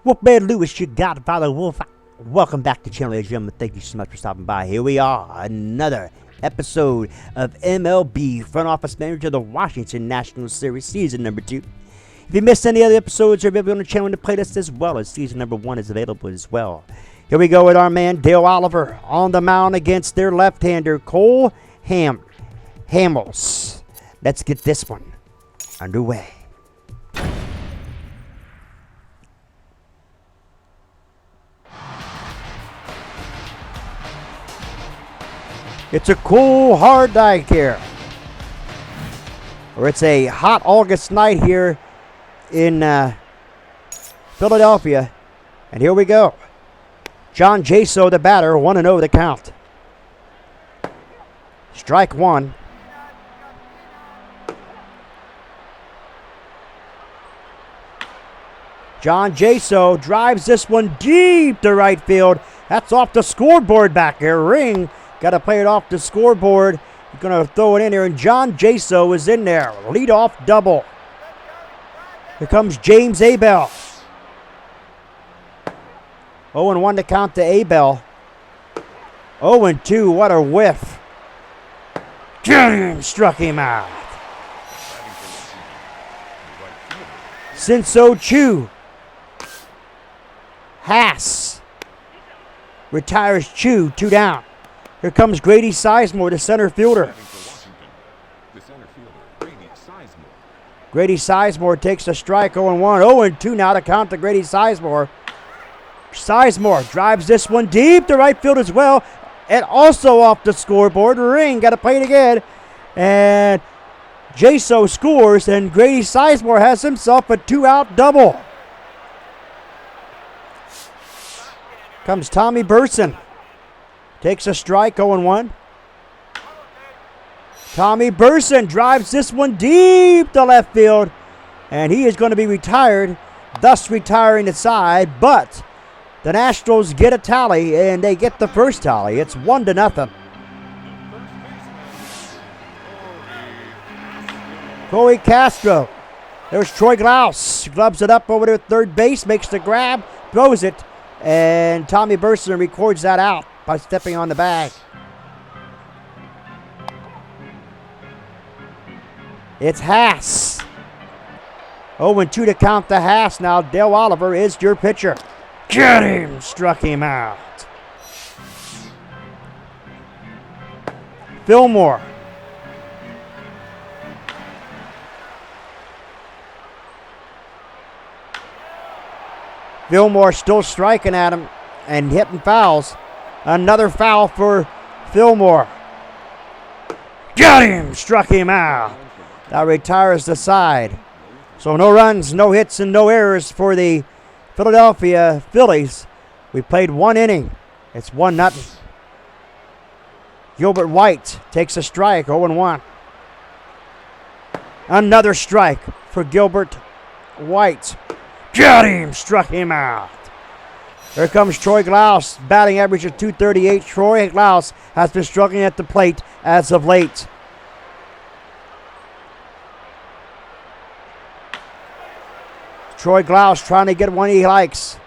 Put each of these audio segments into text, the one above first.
Wolfman Lewis, you Godfather Wolf. Welcome back to the channel, ladies and gentlemen. Thank you so much for stopping by. Here we are, another episode of MLB Front Office Manager of the Washington National Series, Season number 2. If you missed any other episodes, you're available on the channel in the playlist as well as Season number 1 is available as well. Here we go with our man Dale Oliver on the mound against their left-hander Cole Hamels. Let's get this one underway. It's a cool, hard night here. Or it's a hot August night here in Philadelphia. And here we go. John Jaso, the batter, 1-0 the count. Strike one. John Jaso drives this one deep to right field. That's off the scoreboard back there. Ring. Got to play it off the scoreboard. He's going to throw it in there, and John Jaso is in there. Leadoff double. Here comes James Abel. 0-1 to count to Abel. 0-2, what a whiff. Struck him out. Sinso Chu. Haas retires Chu, 2 down. Here comes Grady Sizemore, the center fielder. Grady Sizemore takes a strike, 0-1. 0-2 now to count to Grady Sizemore. Sizemore drives this one deep to right field as well. And also off the scoreboard. Ring, got to play it again. And Jaso scores, and Grady Sizemore has himself a 2-out double. Comes Tommy Burson. Takes a strike, 0-1. Tommy Burson drives this one deep to left field. And he is going to be retired, thus retiring the side. But the Nationals get a tally, and they get the first tally. It's 1-0. Corey Castro. There's Troy Glaus. Gloves it up over to third base, makes the grab, throws it. And Tommy Burson records that out by stepping on the bag. It's Haas. 0-2 to count the Haas now. Dale Oliver is your pitcher. Get him! Struck him out. Fillmore. Fillmore still striking at him and hitting fouls. Another foul for Fillmore. Got him! Struck him out. That retires the side. So no runs, no hits, and no errors for the Philadelphia Phillies. We played 1 inning. It's 1-0. Gilbert White takes a strike, 0-1. Another strike for Gilbert White. Got him! Struck him out. Here comes Troy Glaus, batting average of .238. Troy Glaus has been struggling at the plate as of late. Troy Glaus trying to get one he likes.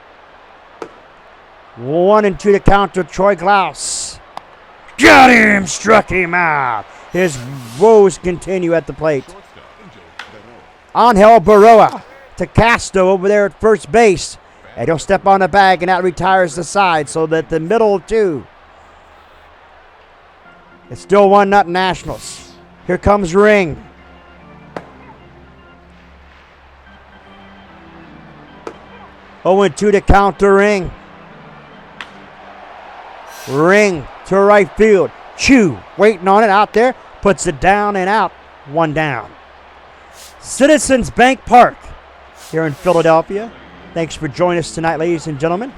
1-2 to count to Troy Glaus. Got him! Struck him out. His woes continue at the plate. Angel Baroa to Castro over there at first base. And he'll step on the bag, and that retires the side, so that the middle 2. It's still 1-0 Nationals. Here comes Ring. Oh, 2 to count to Ring. Ring to right field. Chu waiting on it out there. Puts it down and out. 1 down. Citizens Bank Park here in Philadelphia. Thanks for joining us tonight, ladies and gentlemen.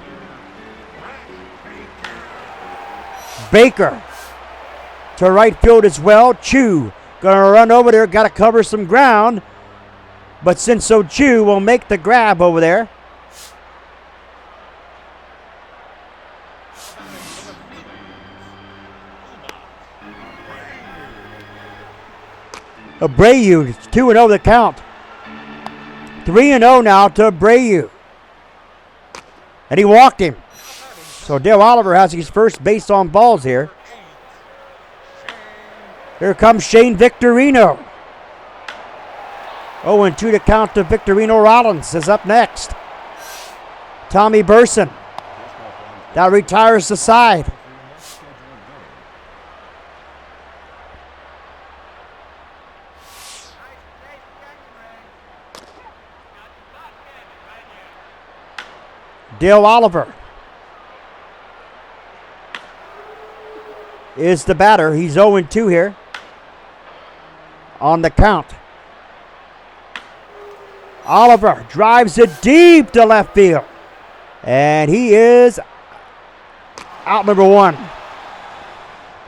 Baker to right field as well. Chu going to run over there. Got to cover some ground. But Sinso Chu will make the grab over there. Abreu, it's 2-0 the count. 3-0 now to Abreu. And he walked him. So Dale Oliver has his first base on balls here. Here comes Shane Victorino. 0-2 to count to Victorino. Rollins is up next. Tommy Burson. That retires the side. Dale Oliver is the batter. He's 0-2 here on the count. Oliver drives it deep to left field. And he is out number one.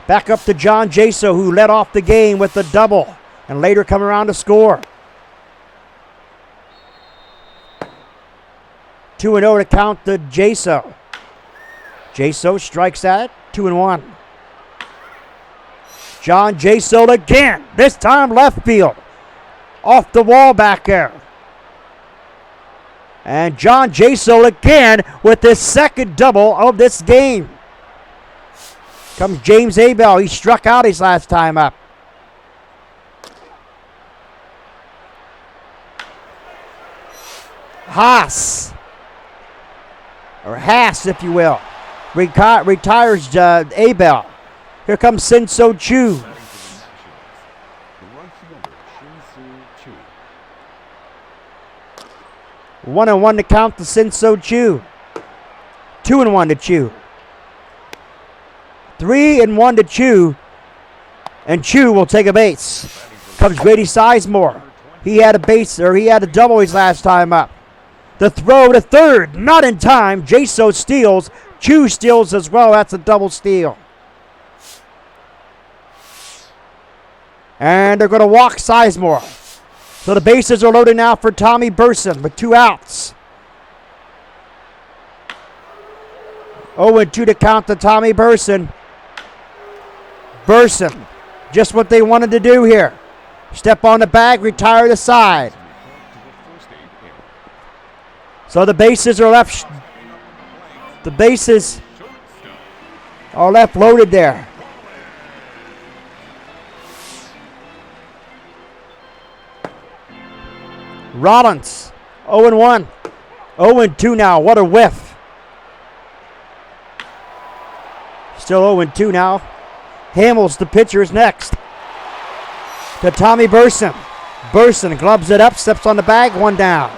Back up to John Jaso, who led off the game with the double and later come around to score. 2-0 to count to Jaso. Jaso strikes at it. 2-1. John Jaso again. This time left field. Off the wall back there. And John Jaso again with his second double of this game. Comes James Abel. He struck out his last time up. Haas, if you will, retires Abel. Here comes Shin-Soo Choo. One and one to count to Shin-Soo Choo. 2-1 to Choo. 3-1 to Choo. And Choo will take a base. Comes Grady Sizemore. He had a double his last time up. The throw to third, not in time. Jaso steals. Choo steals as well. That's a double steal. And they're going to walk Sizemore. So the bases are loaded now for Tommy Burson with 2 outs. 0-2 to count to Tommy Burson. Burson, just what they wanted to do here. Step on the bag, retire the side. So the bases are left. The bases are left loaded there. Rollins, 0-1. 0-2 now. What a whiff. Still 0-2 now. Hamels, the pitcher, is next. To Tommy Burson. Burson gloves it up, steps on the bag, 1 down.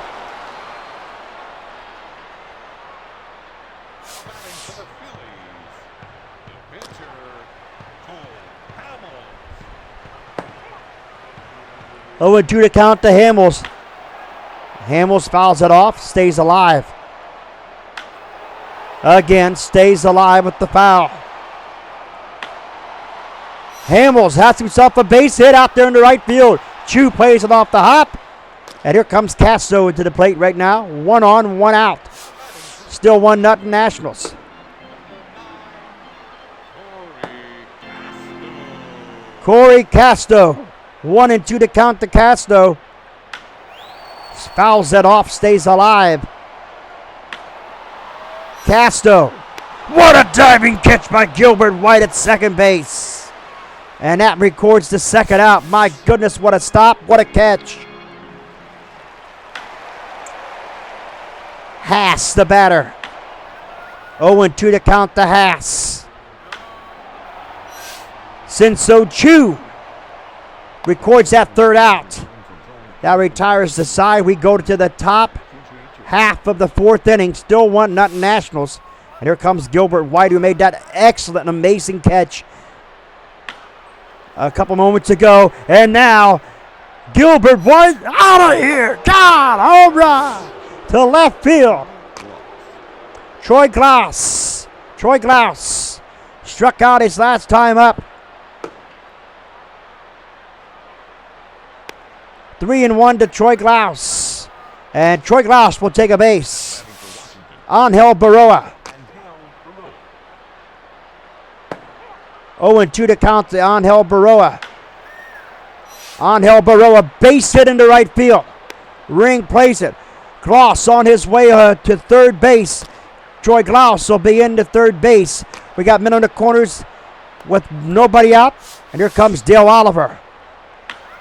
Oh, and 2 to count to Hamels. Hamels fouls it off, stays alive. Again, stays alive with the foul. Hamels has himself a base hit out there in the right field. Choo plays it off the hop. And here comes Castro into the plate right now. 1 on, 1 out. Still 1-0 Nationals. Corey Castro. 1-2 to count to Castro. Fouls that off, stays alive. Castro. What a diving catch by Gilbert White at second base. And that records the second out. My goodness, what a stop, what a catch. Haas, the batter. 0-2 to count to Haas. Shin-Soo Choo records that third out. That retires the side. We go to the top half of the 4th inning. Still 1-0 Nationals. And here comes Gilbert White, who made that excellent, amazing catch a couple moments ago. And now, Gilbert White out of here. God, home run to left field. Troy Glaus struck out his last time up. 3-1 to Troy Glaus. And Troy Glaus will take a base. Angel Baroa. 0-2 to count to Angel Baroa. Angel Baroa base hit into right field. Ring plays it. Glaus on his way to third base. Troy Glaus will be into third base. We got men on the corners with nobody out. And here comes Dale Oliver.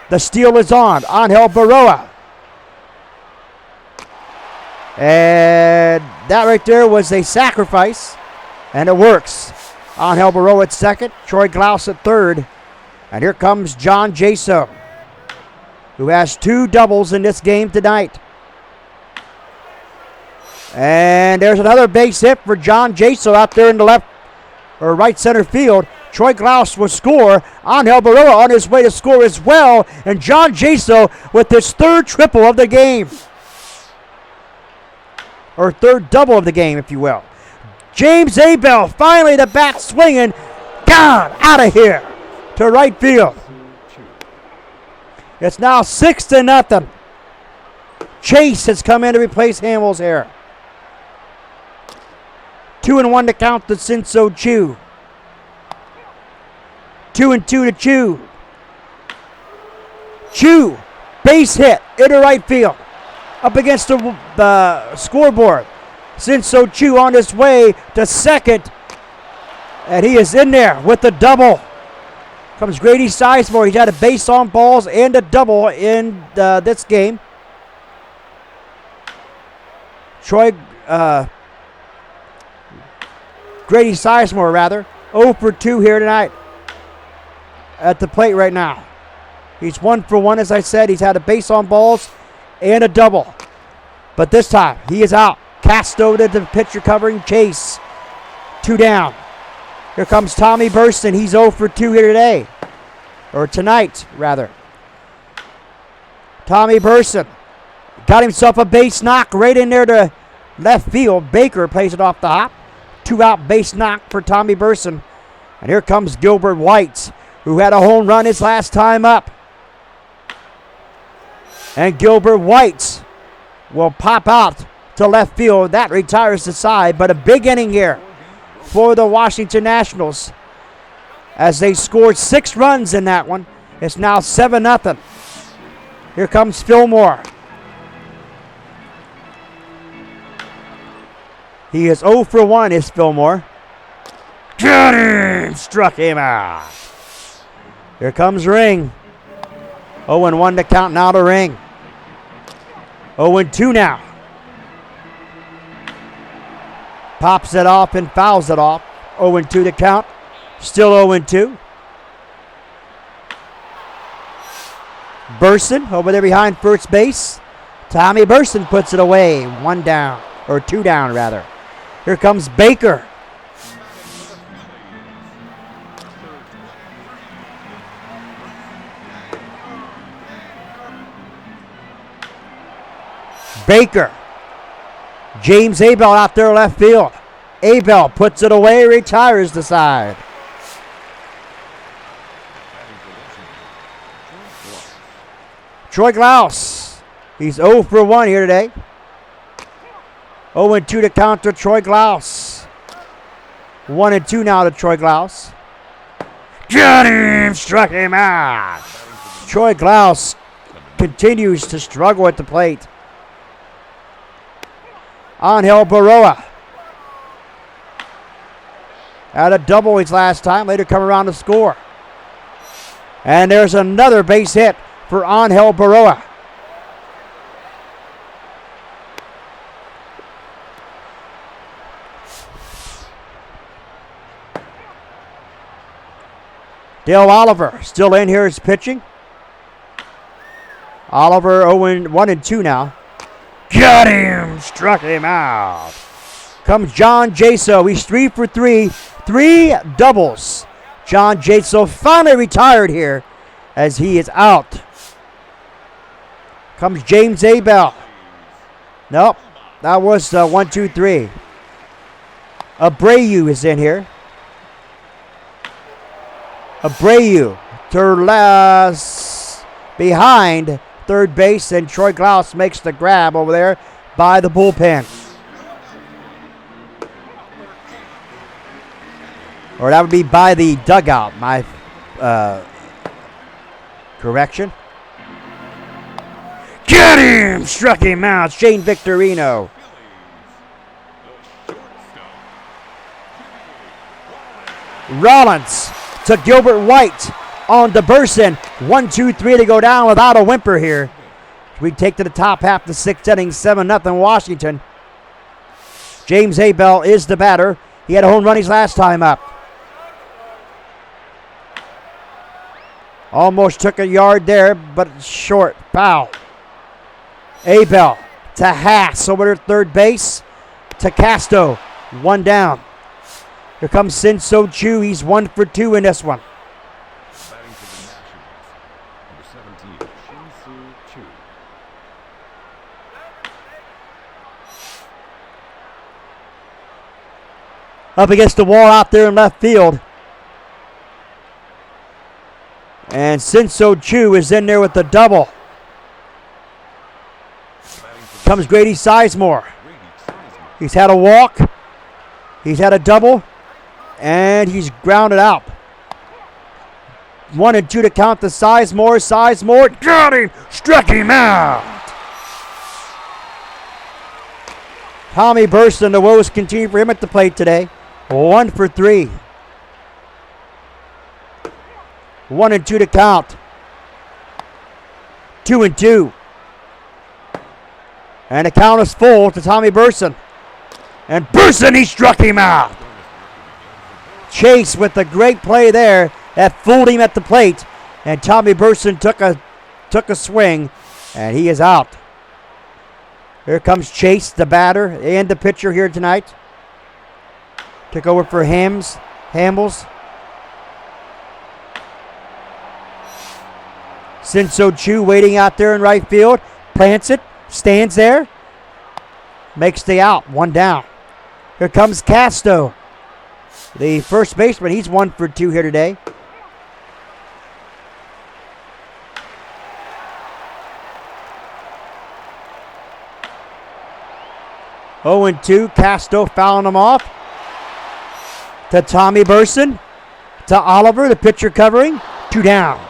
The steal is on. Angel Baroa. And that right there was a sacrifice. And it works. Angel Baroa at second. Troy Glaus at third. And here comes John Jaso, who has 2 doubles in this game tonight. And there's another base hit for John Jaso out there in the left or right center field. Troy Glaus will score. Angel Baroa on his way to score as well. And John Jaso with his 3rd triple of the game. Or 3rd double of the game, if you will. James Abel, finally the bat swinging. Gone out of here to right field. It's now 6-0. Chase has come in to replace Hamels here. 2-1 to count to Sinso Chu. 2-2 to Chu. Chu, base hit into right field. Up against the scoreboard. Sinso Chu on his way to second. And he is in there with the double. Comes Grady Sizemore. He's had a base on balls and a double in this game. Grady Sizemore, rather. 0 for 2 here tonight at the plate right now. He's 1 for 1, as I said. He's had a base on balls and a double. But this time, he is out. Cast over to the pitcher covering Chase. 2 down. Here comes Tommy Burston. He's 0 for 2 here today. Or tonight, rather. Tommy Burston got himself a base knock right in there to left field. Baker plays it off the hop. 2-out base knock for Tommy Burston. And here comes Gilbert White, who had a home run his last time up. And Gilbert White will pop out to left field. That retires the side, but a big inning here for the Washington Nationals as they scored 6 runs in that one. It's now 7-0. Here comes Fillmore. He is 0 for 1, is Fillmore. Got him! Struck him out. Here comes Ring. 0-1 to count now to Ring. 0-2 now. Pops it off and fouls it off. 0-2 to count. Still 0-2. Burson over there behind first base. Tommy Burson puts it away. 1 down, or 2 down rather. Here comes Baker. Baker. James Abel out there left field. Abel puts it away, retires the side. Troy Glaus. He's 0 for 1 here today. 0-2 to count to Troy Glaus. 1-2 now to Troy Glaus. Got him! Struck him out. Troy Glaus continues to struggle at the plate. Angel Baroa had a double his last time, later come around to score. And there's another base hit for Angel Baroa. Dale Oliver still in here is pitching. Oliver 1-2 now. Got him! Struck him out. Comes John Jaso. He's 3 for 3. 3 doubles. John Jaso finally retired here as he is out. Comes James Abel. Nope. That was 1, 2, 3. Abreu is in here. Abreu behind third base, and Troy Glaus makes the grab over there by the bullpen. Or that would be by the dugout, my correction. Get him! Struck him out. Shane Victorino. Rollins to Gilbert White on to Burson. 1, 2, 3 to go down without a whimper here. We take to the top half of the sixth inning, 7-0 Washington. James Abell is the batter. He had a home run his last time up. Almost took a yard there, but it's short. Foul. Abell to Haas over to third base. To Castro. One down. Here comes Sin-So Choo. He's 1 for 2 in this one. Batting for the Nationals, number 17, Sin-So Choo. Up against the wall out there in left field. And Sin-So Choo is in there with the double. Comes Grady Sizemore. He's had a walk. He's had a double. And he's grounded out. 1 and 2 to count to Sizemore. Sizemore got him. Struck him out. Tommy Burson, the woes continue for him at the plate today. 1 for 3. 1 and 2 to count. 2 and 2. And the count is full to Tommy Burson. And Burson, he struck him out. Chase with the great play there that fooled him at the plate. And Tommy Burson took a swing, and he is out. Here comes Chase, the batter, and the pitcher here tonight. Took over for Hambles. Sin-So Choo waiting out there in right field. Plants it. Stands there. Makes the out. 1 down. Here comes Castro. The first baseman. He's 1 for 2 here today. Oh and 2. Castro fouling him off. To Tommy Burson. To Oliver, the pitcher covering. 2 down.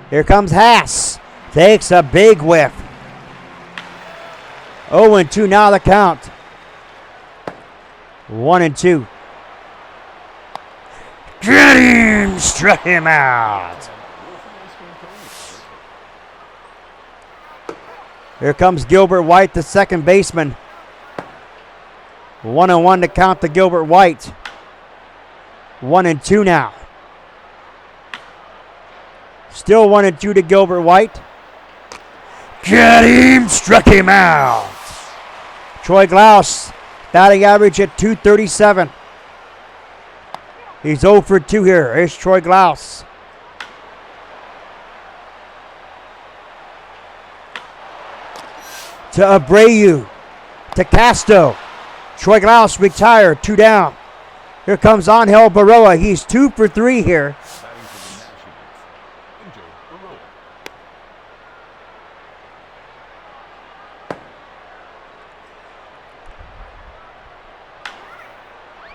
Here comes Haas. Takes a big whiff. 0 and 2 now the count. 1 and 2. Get him! Struck him out. Here comes Gilbert White, the second baseman. 1 and 1 to count to Gilbert White. 1 and 2 now. Still 1 and 2 to Gilbert White. Get him! Struck him out. Troy Glaus, batting average at .237. He's 0 for 2 here. Here's Troy Glaus. To Abreu. To Castro. Troy Glaus retired. 2 down. Here comes Angel Baroa. He's 2 for 3 here.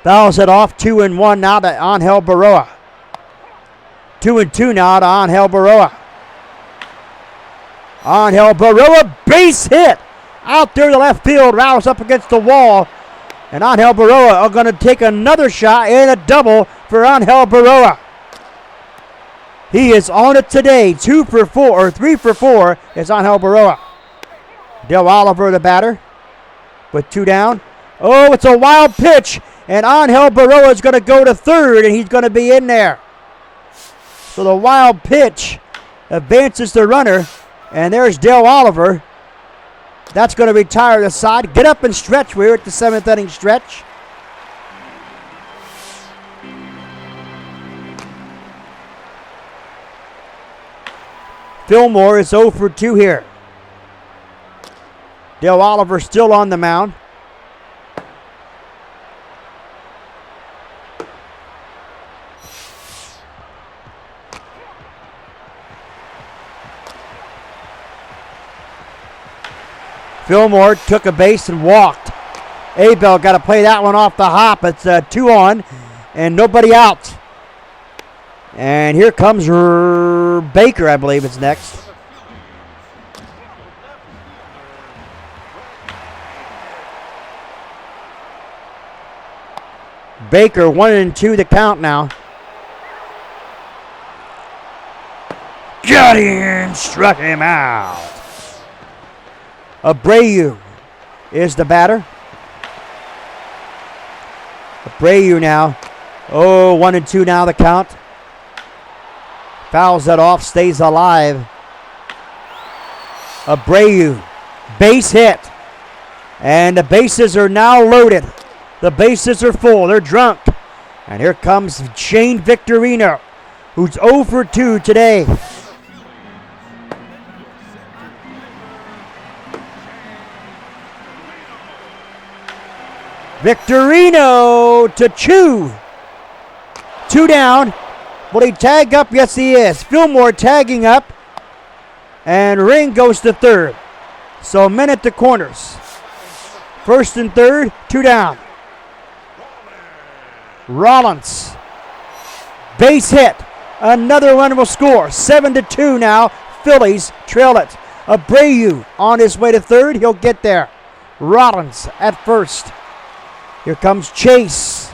Fouls it off. 2 and 1 now to Angel Baroa. 2 and 2 now to Angel Baroa. Angel Baroa, base hit. Out there to left field. Rattles up against the wall. And Angel Baroa are going to take another shot and a double for Angel Baroa. He is on it today. 2 for 4 or 3 for 4 is Angel Baroa. Del Oliver, the batter, with 2 down. Oh, it's a wild pitch. And Angel Baroa is going to go to third, and he's going to be in there. So the wild pitch advances the runner, and there's Del Oliver. That's going to retire the side. Get up and stretch. We're at the 7th inning stretch. Fillmore is 0 for 2 here. Del Oliver still on the mound. Fillmore took a base and walked. Abell got to play that one off the hop. It's 2 on and nobody out. And here comes Baker, I believe it's next. Baker 1-2 the count now. Got him, struck him out. Abreu is the batter. Abreu now. Oh, 1-2 now the count. Fouls that off, stays alive. Abreu, base hit. And the bases are now loaded. The bases are full. They're drunk. And here comes Shane Victorino, who's 0 for 2 today. Victorino to Chu. 2 down. Will he tag up? Yes, he is. Fillmore tagging up. And Ring goes to third. So men at the corners. First and third, 2 down. Rollins. Base hit. Another run will score. 7-2 now. Phillies trail it. Abreu on his way to third. He'll get there. Rollins at first. Here comes Chase.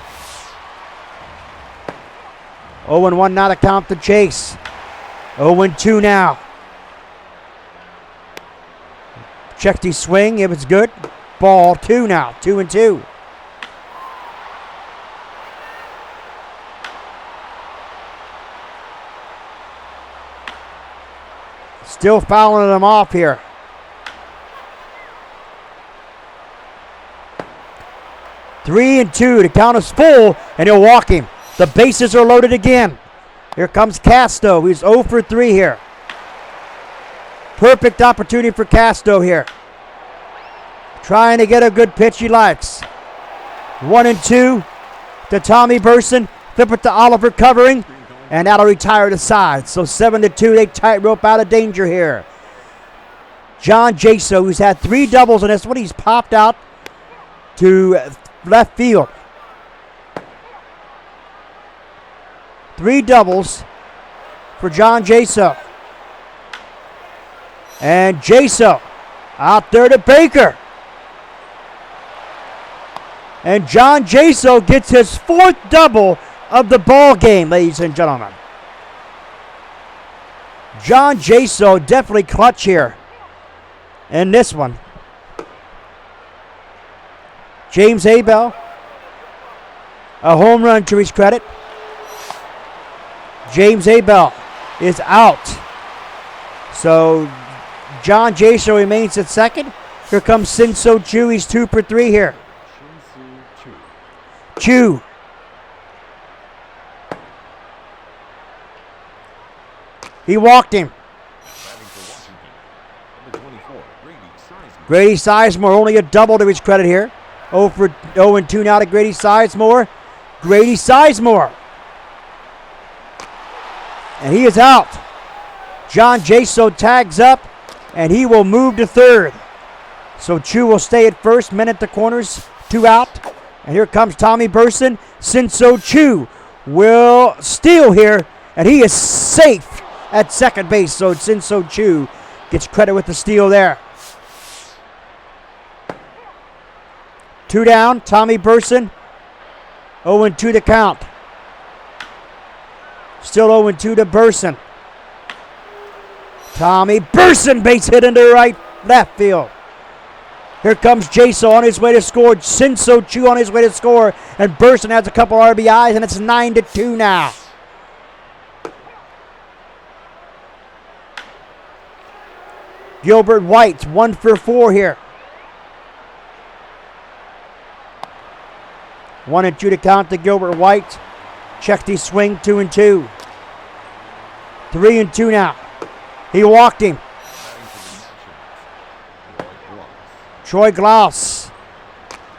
0-1 now to count to Chase. 0-2 now. Checked his swing. It was good. Ball 2 now. 2-2. Still fouling them off here. Three and 2. The count is full, and he'll walk him. The bases are loaded again. Here comes Casto. He's 0 for 3 here. Perfect opportunity for Casto here. Trying to get a good pitch he likes. 1-2 to Tommy Burson. Flip it to Oliver covering. And that'll retire the side. So 7-2, they tightrope out of danger here. John Jaso, who's had 3 doubles in this one, he's popped out to left field. 3 doubles for John Jaso. And Jaso out there to Baker. And John Jaso gets his 4th double of the ball game, ladies and gentlemen. John Jaso definitely clutch here in this one. James Abel, a home run to his credit. James Abel is out. So John Jaso remains at second. Here comes Shin-Soo Choo. He's 2 for 3 here. Chu. He walked him. Grady Sizemore, only a double to his credit here. 0-2 now to Grady Sizemore. Grady Sizemore. And he is out. John Jaso tags up, and he will move to third. So Chu will stay at first. Men at the corners, 2 out. And here comes Tommy Burson. Shin-Soo Choo will steal here, and he is safe at second base. So Shin-Soo Choo gets credit with the steal there. 2 down, Tommy Burson. 0-2 to count. Still 0-2 to Burson. Tommy Burson base hit into left field. Here comes Jaso on his way to score. Shin-Soo Choo on his way to score. And Burson has a couple RBIs, and it's 9-2 now. Gilbert White, 1 for 4 here. 1-2 to count to Gilbert White. Checked his swing, 2-2. 3-2 now. He walked him. Troy Glaus.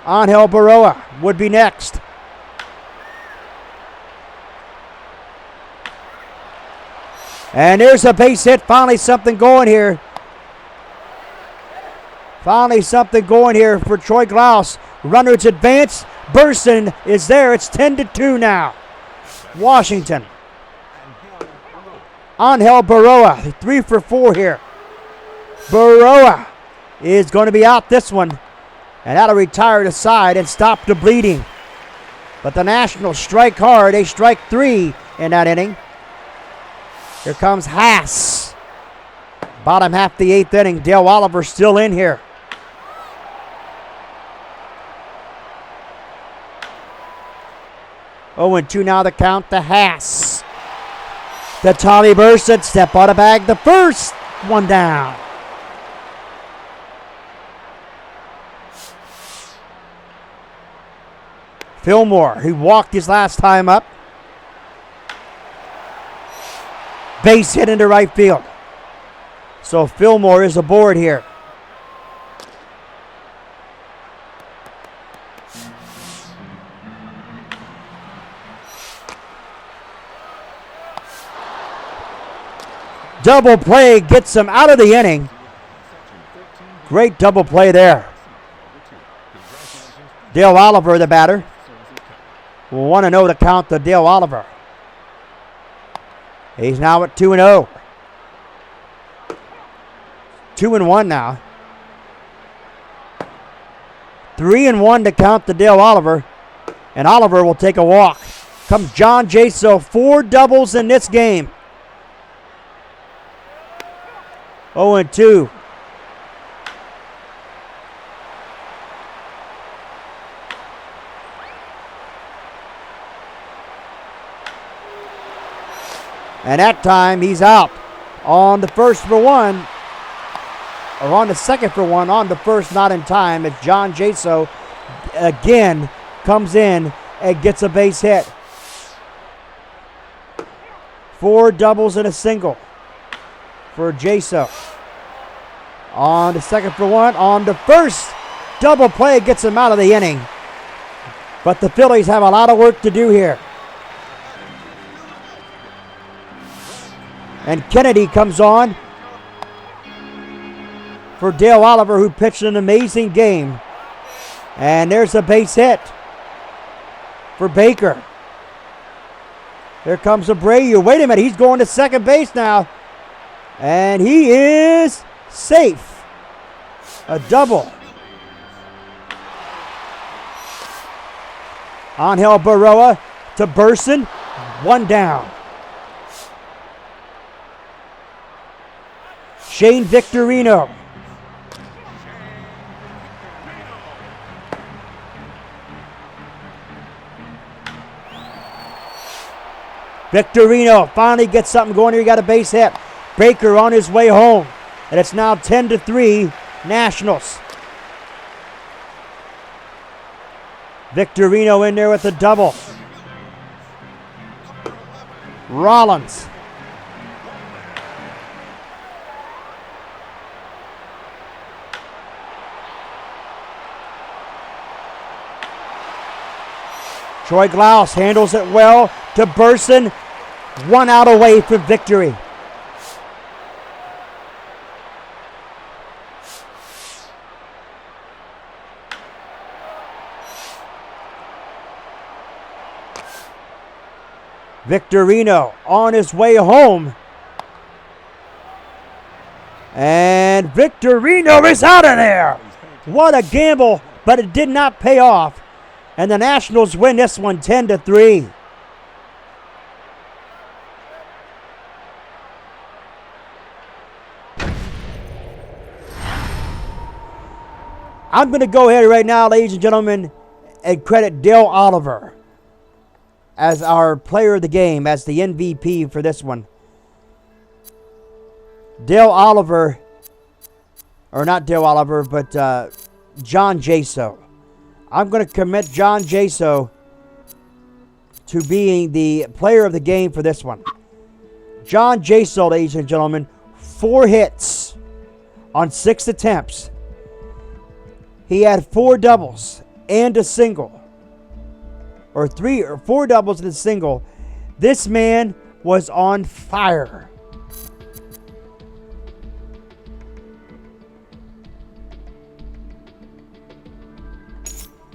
Angel Baroa would be next. And there's a base hit. Finally something going here. Finally something going here for Troy Glaus. Runners advance. Burson is there. It's 10-2 now. Washington. Angel Baroa, 3 for 4 here. Baroa is going to be out this one. And that'll retire the side and stop the bleeding. But the Nationals strike hard. They strike 3 in that inning. Here comes Haas. Bottom half the 8th inning. Dale Oliver still in here. Oh, and 2 now the count to Haas. To Tommy Burson. Step on the bag. The first. 1 down. Fillmore, who walked his last time up. Base hit into right field. So Fillmore is aboard here. Double play gets him out of the inning. Great double play there. Dale Oliver, the batter. We'll want to know the count to Dale Oliver. He's now at 2-0. 2-1 now. 3-1 to count to Dale Oliver. And Oliver will take a walk. Comes John Jaso. 4 doubles in this game. 0-2. And that time he's out on the first for 1, or on the second for 1, on the first not in time, as John Jaso again comes in and gets a base hit. 4 doubles and a single for Jaso. On the second for 1, on the first double play gets him out of the inning. But the Phillies have a lot of work to do here. And Kennedy comes on for Dale Oliver, who pitched an amazing game. And there's a base hit for Baker. Here comes Abreu. Wait a minute, he's going to second base now. And he is safe. A double. Angel Baroa to Burson. 1 down. Shane Victorino. Victorino finally gets something going here. He got a base hit. Baker on his way home. And it's now 10-3 Nationals. Victorino in there with a double. Rollins. Troy Glaus handles it well to Burson. 1 out away for victory. Victorino on his way home. And Victorino is out of there. What a gamble, but it did not pay off. And the Nationals win this one 10-3. I'm going to go ahead right now, ladies and gentlemen, and credit Dale Oliver as our player of the game, as the MVP for this one. Dale Oliver, or not Dale Oliver, but John Jaso. I'm going to commit John Jaso to being the player of the game for this one. John Jaso, ladies and gentlemen, 4 hits on 6 attempts. He had 4 doubles and a single. Or 4 doubles and a single. This man was on fire.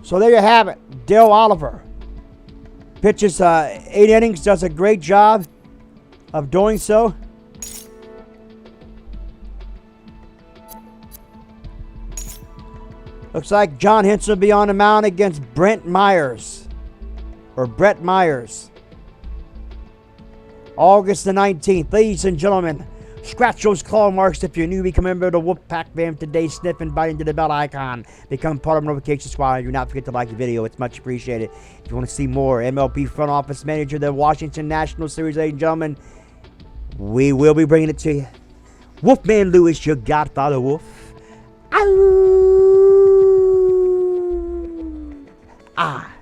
So there you have it. Dale Oliver pitches 8 innings, does a great job of doing so. Looks like John Henson will be on the mound against Brent Myers. or Brett Myers. August the 19th, ladies and gentlemen, scratch those claw marks if you're new. Become a member of the Wolfpack fam today. Sniff and bite into the bell icon. Become part of the notification squad. Do not forget to like the video. It's much appreciated. If you want to see more MLB front office manager of the Washington National Series, ladies and gentlemen, we will be bringing it to you. Wolfman Lewis, your Godfather Wolf. Ow! Ah.